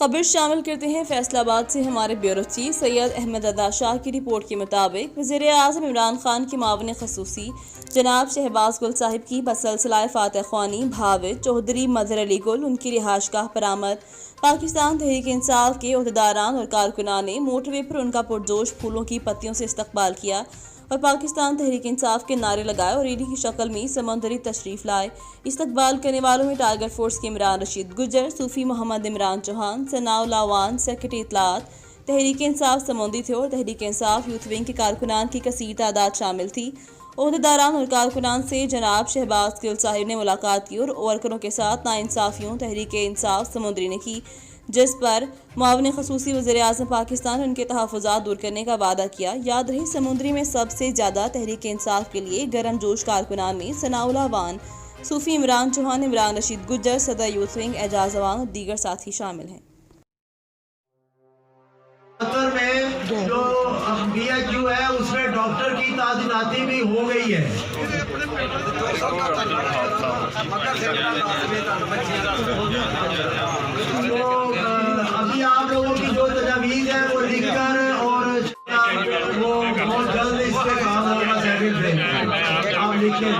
खबर शामिल करते हैं फैसलाबाद से हमारे ब्यूरो चीफ सैयद अहमद अदा शाह की रिपोर्ट के मुताबिक वज़ीर आज़म इमरान खान के मावन खसूसी जनाब शहबाज गुल साहिब की बसलसिला फातह ख्वानी भाविद चौधरी मजहर अली गुल उनकी रिहाइशगाह पर आमद। पाकिस्तान तहरीक इंसाफ के अहदेदारान और कारकुनान ने मोटरवे पर उनका पुरजोश फूलों की पत्तियों से इस्तकबाल किया और पाकिस्तान तहरीक इंसाफ के नारे लगाए और ईडी की शक्ल में समंदरी तशरीफ लाए। इस्तकबाल करने वालों में टाइगर फोर्स के इमरान रशीद गुजर, सूफी मोहम्मद इमरान चौहान, सनाउ लावान, सेक्रेटरी इतलात तहरीक इंसाफ समूंदी थे और तहरीक इंसाफ यूथ विंग के कारकुनान की कसीर तादाद शामिल थी। अहदेदारान और कारकुनान से जनाब शहबाज गुल साहिब ने मुलाकात की और वर्करों के साथ नाइंसाफियों तहरीक इंसाफ समूंदरी ने की, जिस पर मुआविन खसूसी वज़ीर आज़म पाकिस्तान उनके तहफ़्फ़ुज़ात दूर करने का वादा किया। याद रही समुद्री में सबसे ज़्यादा तहरीक इंसाफ के लिए गर्म जोश कारकुनान में सनाउ लावान, सूफी इमरान चौहान, इमरान रशीद गुजर, सदर यूथ विंग एजाज अवान और दीगर साथी शामिल हैं। में जो BHU है उसमें डॉक्टर की ताज़ीनाती भी हो गई है। तो अभी आप लोगों की जो तजवीज़ है वो लिखकर और वो बहुत जल्द इस पे काम होगा। आप लिखें।